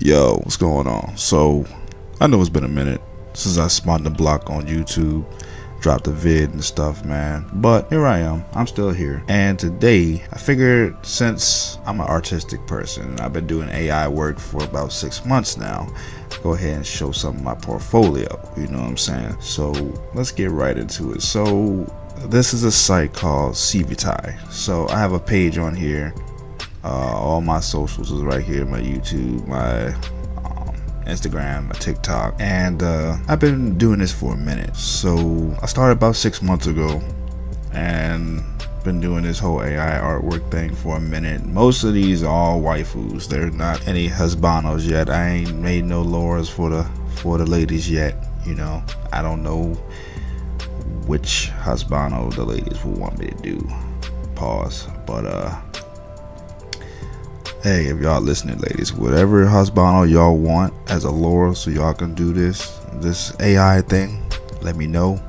Yo, what's going on? So, I know it's been a minute since I spawned the block on YouTube, dropped a vid and stuff, man. But here I am, I'm still here. And today, I figured since I'm an artistic person and I've been doing AI work for about 6 months now, go ahead and show some of my portfolio, you know what I'm saying? So, let's get right into it. So, this is a site called Civitai. So, I have a page on here. All my socials is right here, my YouTube, my Instagram, my TikTok, and I've been doing this for a minute. So I started about 6 months ago and been doing this whole AI artwork thing for a minute. Most of these are all waifus. They're not any husbandos yet. I ain't made no lures for the ladies yet. You know, I don't know which husbando the ladies will want me to do. Pause. But hey, if y'all listening, ladies, whatever husbando y'all want as a lure so y'all can do this AI thing, let me know.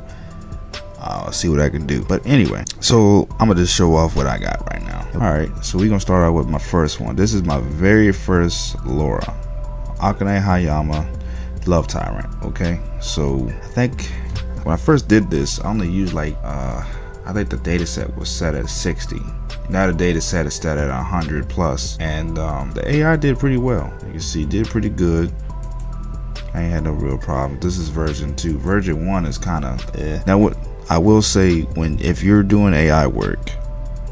I'll see what I can do. But anyway, so I'm gonna just show off what I got right now. Alright, so we're gonna start out with my first one. This is my very first lure, Akane Hayama Love Tyrant. Okay, so I think when I first did this, I only used like I think the data set was set at 60. Now the data set is set at 100 plus, and the AI did pretty well. You can see, did pretty good. I ain't had no real problem. This is version 2. Version 1 is kind of eh. Now what I will say, if you're doing AI work,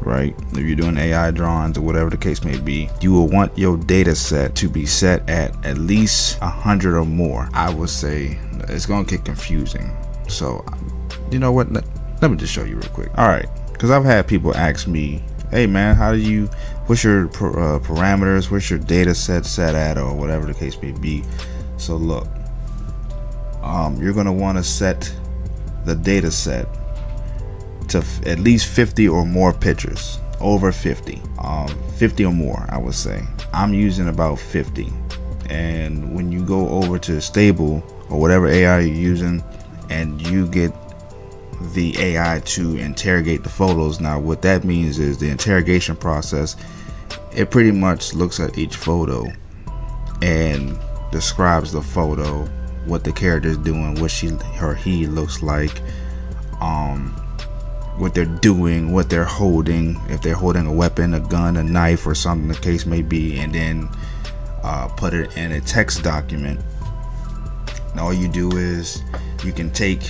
right? If you're doing AI drawings or whatever the case may be, you will want your data set to be set at least 100 or more. I would say it's gonna get confusing. So you know what? Let me just show you real quick. All right, because I've had people ask me, hey man, what's your parameters, what's your data set at, or whatever the case may be. So look, you're gonna want to set the data set to at least 50 or more pictures, over 50 or more. I would say I'm using about 50, and when you go over to Stable or whatever AI you're using and you get the AI to interrogate the photos. Now what that means is the interrogation process, it pretty much looks at each photo and describes the photo, what the character is doing, what she or he looks like, what they're doing, what they're holding, if they're holding a weapon, a gun, a knife, or something the case may be, and then put it in a text document. And all you do is you can take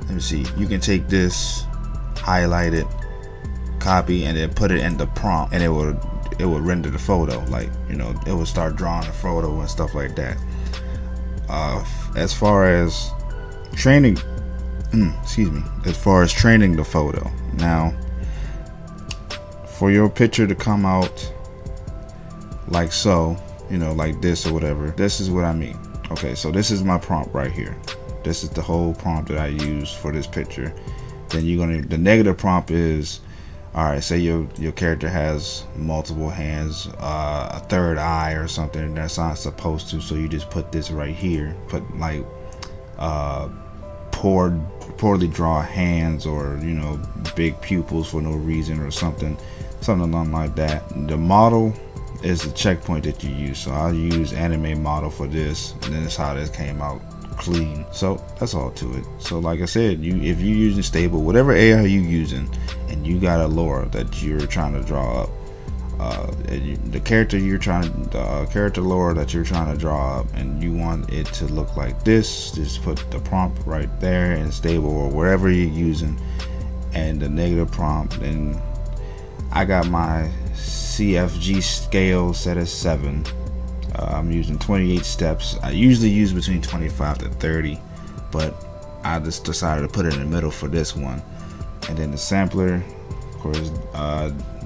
let me see, you can take this, highlight it, copy, and then put it in the prompt, and it will render the photo. Like, you know, it will start drawing the photo and stuff like that. As far as training, as far as training the photo, now for your picture to come out like so, you know, like this or whatever, this is what I mean. Okay, so this is my prompt right here. This is the whole prompt that I use for this picture. Then the negative prompt is, all right, say your character has multiple hands, a third eye or something that's not supposed to, so you just put this right here, put like poorly drawn hands, or you know, big pupils for no reason, or something along like that. The model is the checkpoint that you use, so I'll use anime model for this, and then that's how this came out clean. So that's all to it. So like I said, if you're using Stable, whatever AI you using, and you got a lore that you're trying to draw up, the character lore that you're trying to draw up, and you want it to look like this, just put the prompt right there in Stable or wherever you're using, and the negative prompt. And I got my CFG scale set as 7. I'm using 28 steps. I usually use between 25 to 30, but I just decided to put it in the middle for this one. And then the sampler, of course,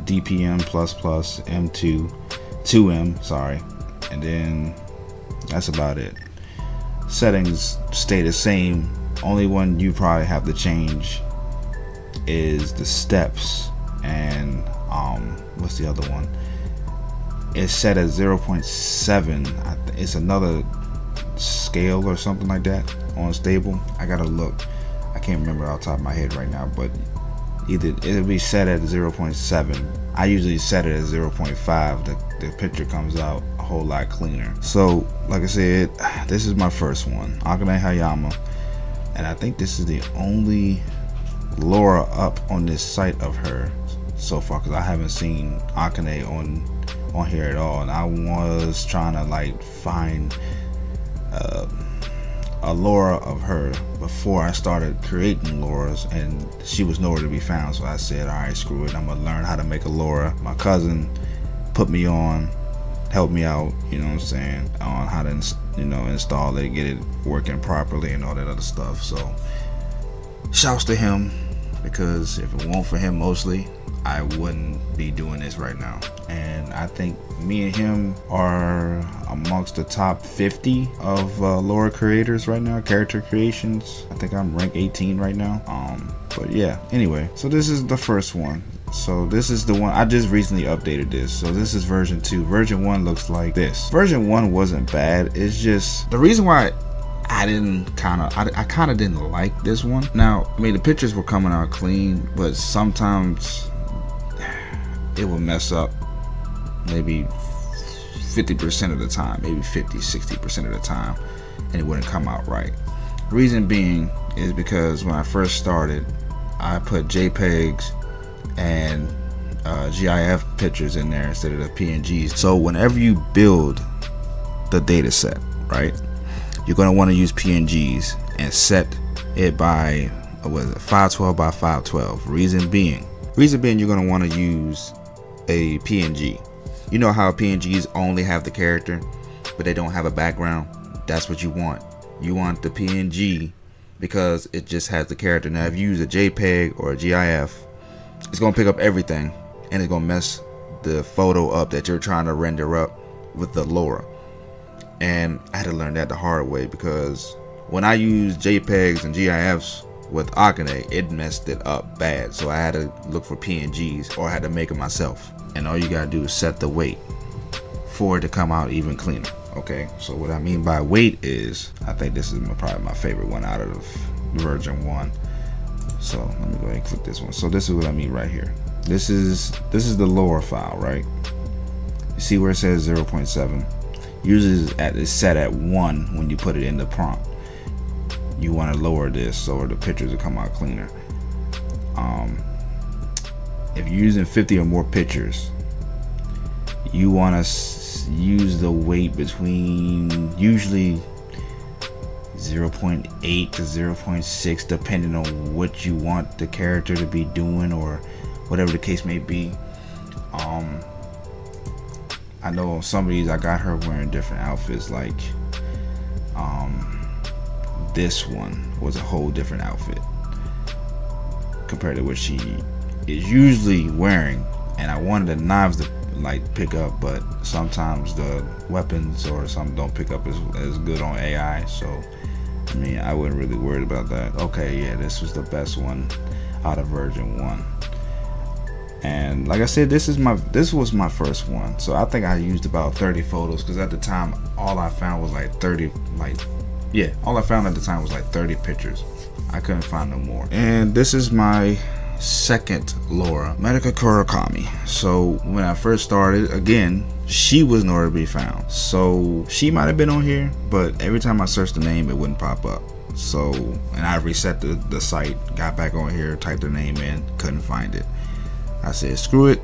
DPM M2 2M, sorry. And then that's about it. Settings stay the same. Only one you probably have to change is the steps, and what's the other one? It's set at 0.7. It's another scale or something like that on Stable. I gotta look. I can't remember off the top of my head right now, but either it'll be set at 0.7. I usually set it at 0.5. The picture comes out a whole lot cleaner. So like I said, this is my first one, Akane Hayama, and I think this is the only Laura up on this site of her so far, because I haven't seen Akane on here at all, and I was trying to like find a Laura of her before I started creating Lauras, and she was nowhere to be found. So I said, all right, screw it, I'm gonna learn how to make a Laura. My cousin put me on, helped me out, you know what I'm saying, on how to install it, get it working properly and all that other stuff. So shouts to him, because if it weren't for him mostly, I wouldn't be doing this right now. And I think me and him are amongst the top 50 of Laura creators right now, character creations. I think I'm rank 18 right now. But yeah, anyway, so this is the first one. So this is the one I just recently updated this. So this is version 2. Version 1 looks like this. Version 1 wasn't bad. It's just the reason why I kind of didn't like this one. Now, I mean, the pictures were coming out clean, but sometimes it would mess up maybe 50% of the time, maybe 50-60% of the time, and it wouldn't come out right. Reason being is because when I first started, I put JPEGs and GIF pictures in there instead of the PNGs. So whenever you build the data set, right, you're going to want to use PNGs and set it by 512 by 512. Reason being you're going to want to use a PNG. You know how PNGs only have the character but they don't have a background? That's what you want. You want the PNG because it just has the character. Now if you use a JPEG or a GIF, it's going to pick up everything and it's going to mess the photo up that you're trying to render up with the Laura. And I had to learn that the hard way, because when I used JPEGs and GIFs with Akane, it messed it up bad. So I had to look for PNGs, or I had to make it myself. And all you gotta do is set the weight for it to come out even cleaner. Okay, so what I mean by weight is, I think this is probably my favorite one out of version 1. So let me go ahead and click this one. So this is what I mean right here. This is the lower file, right? You see where it says 0.7. Usually it's set at 1 when you put it in the prompt. You want to lower this so the pictures will come out cleaner. If you're using 50 or more pictures, you want to use the weight between usually 0.8 to 0.6, depending on what you want the character to be doing or whatever the case may be. I know some of these I got her wearing different outfits, like this one was a whole different outfit compared to what she is usually wearing, and I wanted the knives to like pick up, but sometimes the weapons or something don't pick up as good on AI. So I mean, I wasn't really worried about that. Okay, yeah, this was the best one out of version 1. And like I said, this was my first one, so I think I used about 30 photos, because at the time all I found was like 30, all I found at the time was like 30 pictures. I couldn't find no more. And this is my second Laura, Medica Kurakami. So when I first started, again, she was nowhere to be found. So she might have been on here, but every time I searched the name, it wouldn't pop up. So, and I reset the site, got back on here, typed the name in, couldn't find it. I said, screw it,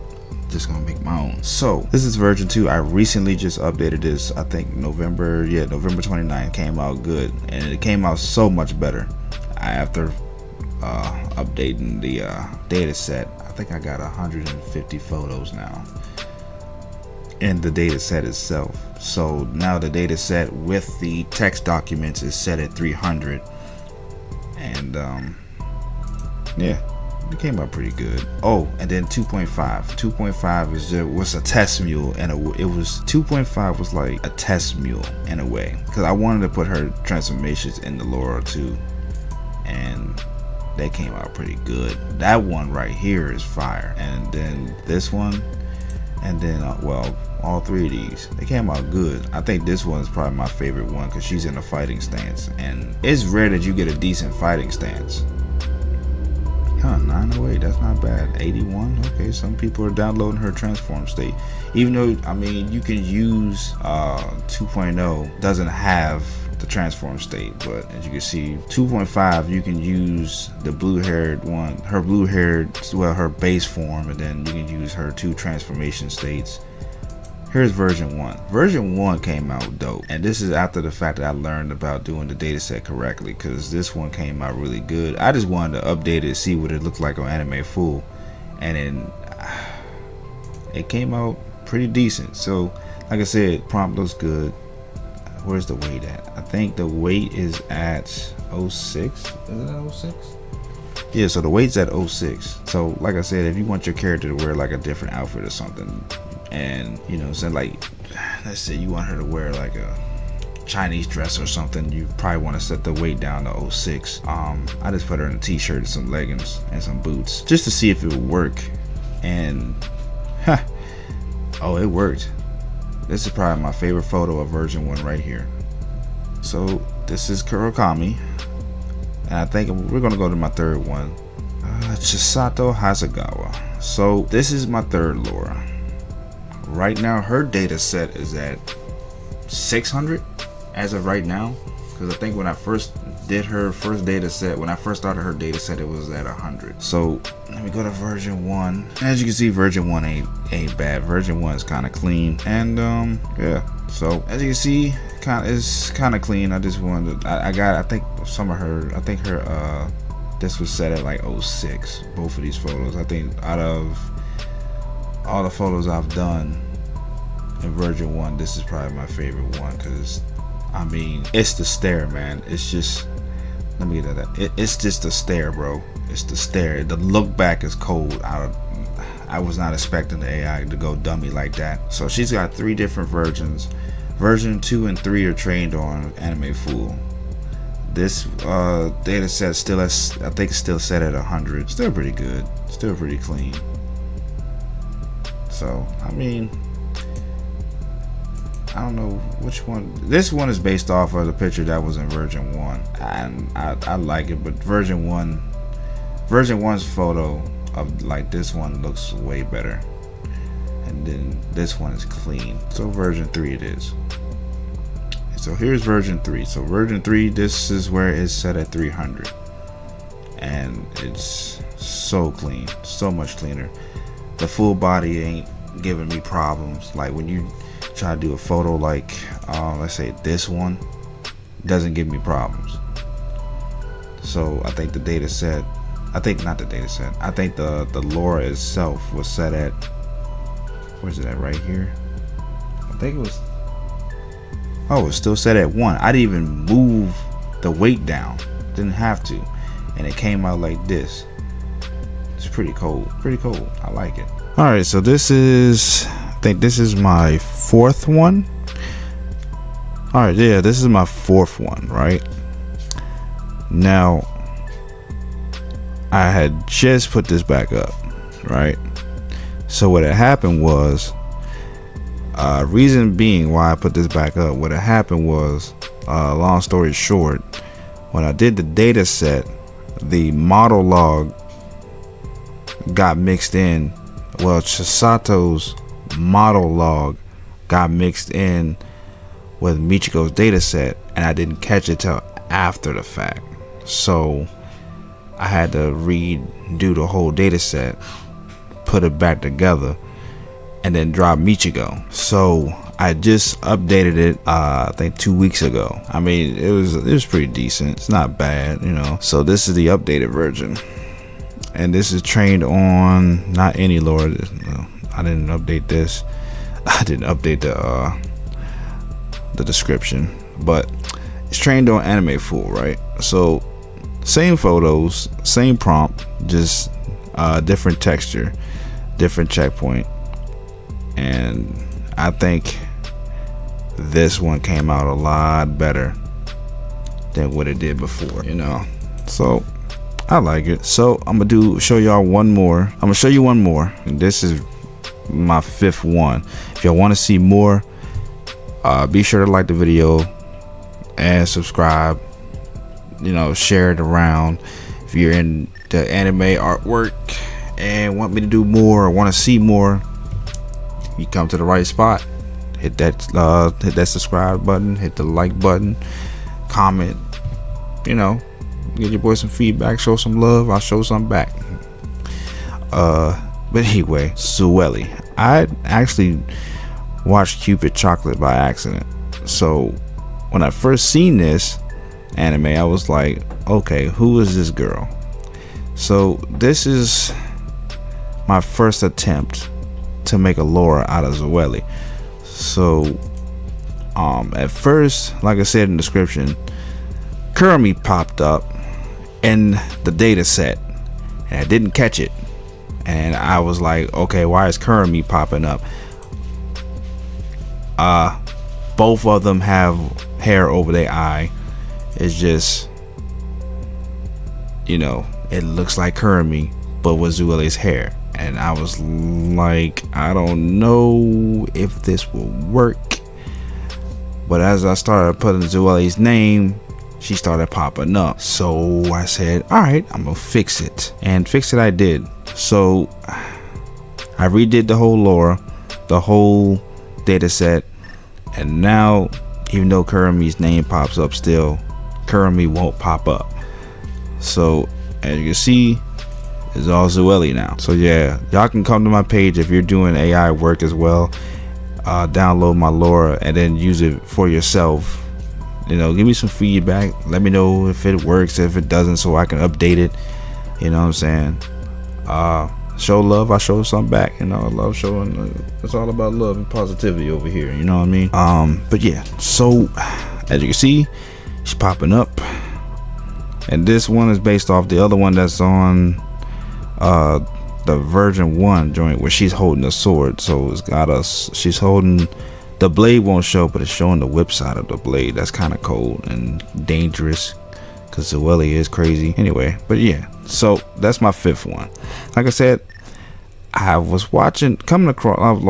just gonna make my own. So this is version 2. I recently just updated this, I think November 29th, came out good, and it came out so much better after updating the data set. I think I got 150 photos now in the data set itself. So now the data set with the text documents is set at 300, and yeah, it came out pretty good. Oh, and then 2.5 was a test mule, and it was 2.5 was like a test mule in a way, because I wanted to put her transformations in the Laura too, and they came out pretty good. That one right here is fire, and then this one, and then well, all 3 of these, they came out good. I think this one is probably my favorite one, because she's in a fighting stance, and it's rare that you get a decent fighting stance. Huh, 908, that's not bad. 81, okay, some people are downloading her transform state, even though, I mean, you can use 2.0 doesn't have the transform state, but as you can see, 2.5 you can use the blue-haired one, her blue-haired, well, her base form, and then you can use her 2 transformation states. Here's version 1. Version 1 came out dope, and this is after the fact that I learned about doing the dataset correctly, because this one came out really good. I just wanted to update it, see what it looked like on Anime Full, and then it came out pretty decent. So like I said, prompt looks good. Where's the weight at? I think the weight is at 06. Is it at 06? Yeah, so the weight's at 06. So like I said, if you want your character to wear like a different outfit or something, and you know, so like, let's say you want her to wear like a Chinese dress or something, you probably want to set the weight down to 06. I just put her in a t-shirt and some leggings and some boots just to see if it would work, and oh, it worked. This is probably my favorite photo of version 1 right here. So this is Kurakami, and I think we're gonna go to my third one, Chisato Hasegawa. So this is my third Laura. Right now her data set is at 600 as of right now, because I think when I first did her first data set, when I first started her data set, it was at 100. So let me go to version 1. As you can see, version 1 ain't bad. Version 1 is kind of clean, and yeah, so as you can see, it's kind of clean. I just wanted to, I think some of her, I think her this was set at like 06, both of these photos. I think out of all the photos I've done in version 1, this is probably my favorite one, because I mean, it's the stare, man. It's just, let me get that. It's just the stare, bro. It's the stare. The look back is cold. I was not expecting the AI to go dummy like that. So she's got 3 different versions. Version 2 and 3 are trained on Anime Full. This data set still has, I think it's still set at 100. Still pretty good. Still pretty clean. So I mean, I don't know which one. This one is based off of the picture that was in version 1, and I like it, but version 1's photo of like this one looks way better, and then this one is clean. So version 3 it is. So here's version 3. So version 3, this is where it's set at 300, and it's so clean, so much cleaner. The full body ain't giving me problems. Like when you try to do a photo like let's say this one, doesn't give me problems. So I think the data set, I think not the data set, I think the Laura itself was set at, where's it at, right here? I think it was, oh, it's still set at 1. I didn't even move the weight down, didn't have to, and it came out like this. It's pretty cold, pretty cold. I like it. All right, so this is, I think this is my 4th one. All right, yeah, this is my 4th one, right? Now, I had just put this back up, right? So what had happened was, reason being why I put this back up, what had happened was, long story short, when I did the data set, the model log got mixed in. Well, Chisato's model log got mixed in with Michiko's data set, and I didn't catch it till after the fact. So I had to redo the whole data set, put it back together, and then drop Michiko. So I just updated it I think 2 weeks ago. I mean, it was pretty decent. It's not bad, you know. So this is the updated version, and this is trained on not any lore. No, I didn't update this. I didn't update the description, but it's trained on Anime Full, right? So same photos, same prompt, just different texture, different checkpoint, and I think this one came out a lot better than what it did before, you know. So I like it. So I'm gonna show y'all one more. I'm gonna show you one more, and this is my 5th one. If y'all want to see more, be sure to like the video and subscribe, you know, share it around. If you're in the anime artwork and want me to do more or want to see more, you come to the right spot. Hit that subscribe button, hit the like button, comment, you know, give your boy some feedback, show some love, I'll show some back. But anyway, Zueli. I actually watched Cupid Chocolate by accident. So when I first seen this anime, I was like, okay, who is this girl? So this is my first attempt to make a lore out of Zueli. So at first, like I said in the description, Kurumi popped up in the data set and I didn't catch it, and I was like, okay, why is Kurumi popping up? Both of them have hair over their eye. It's just, you know, it looks like Kurumi but with Zueli's hair, and I was like, I don't know if this will work. But as I started putting Zueli's name, she started popping up. So I said, all right, I'm gonna fix it, and fix it I did. So I redid the whole lore, the whole data set, and now even though Kurumi's name pops up, still Kurumi won't pop up. So as you can see, it's all Zueli now. So yeah, y'all can come to my page if you're doing AI work as well. Download my lore and then use it for yourself. You know, give me some feedback, let me know if it works, if it doesn't, so I can update it. You know what I'm saying? Show love, I show something back. You know, I love showing. It's all about love and positivity over here, you know what I mean? But yeah, so as you can see, she's popping up, and this one is based off the other one that's on the version 1 joint where she's holding a sword. So it's got us, she's holding, the blade won't show, but it's showing the whip side of the blade. That's kind of cold and dangerous because Zueli is crazy anyway. But yeah, so that's my 5th one. Like I said, I was coming across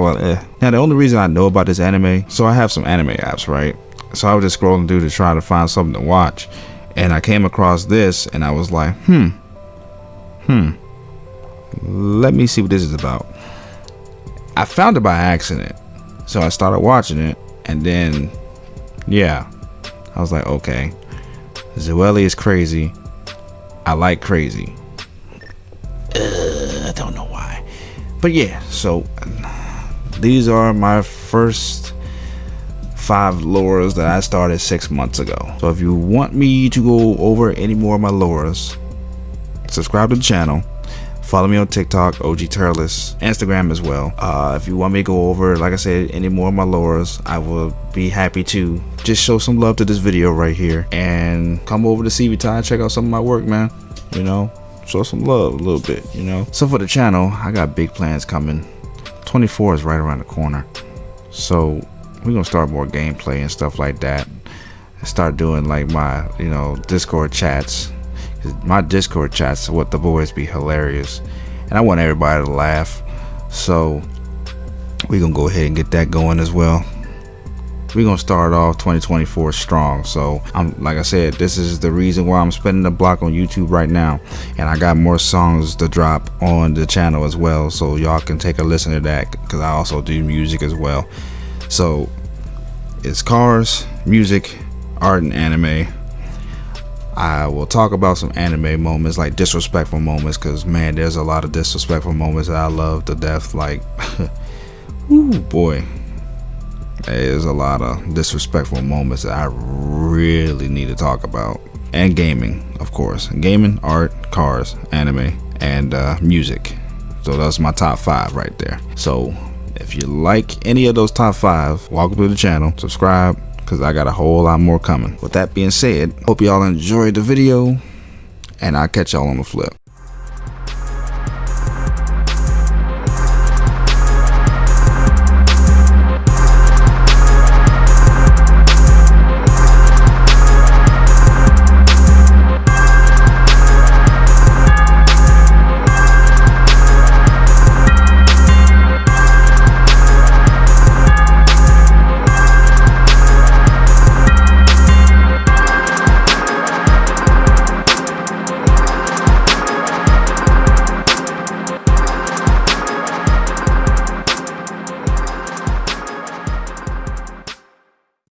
now the only reason I know about this anime, so I have some anime apps, right? So I was just scrolling through to try to find something to watch, and I came across this and I was like, let me see what this is about. I found it by accident, so I started watching it, and then yeah, I was like, okay, Zueli is crazy. I like crazy. I don't know why, but yeah. So these are my first 5 lures that I started 6 months ago. So if you want me to go over any more of my lures, subscribe to the channel. Follow me on TikTok, OG Turles, Instagram as well. If you want me to go over, like I said, any more of my lures, I will be happy to just show some love to this video right here, and come over to Civitai and check out some of my work, man. You know, show some love a little bit, you know. So for the channel, I got big plans coming. 24 is right around the corner, so we're gonna start more gameplay and stuff like that. Start doing like my, you know, Discord chats. My Discord chats with the boys be hilarious, and I want everybody to laugh. So we're gonna go ahead and get that going as well. We're gonna start off 2024 strong. So like I said, this is the reason why I'm spending the block on YouTube right now, and I got more songs to drop on the channel as well, so y'all can take a listen to that, because I also do music as well. So it's cars, music, art, and anime. I will talk about some anime moments, like disrespectful moments, because man, there's a lot of disrespectful moments that I love to death. Like ooh boy, there's a lot of disrespectful moments that I really need to talk about. And gaming, of course. Gaming, art, cars, anime, and music. So that's my top 5 right there. So if you like any of those top 5, welcome to the channel, subscribe, because I got a whole lot more coming. With that being said, hope y'all enjoyed the video, and I'll catch y'all on the flip.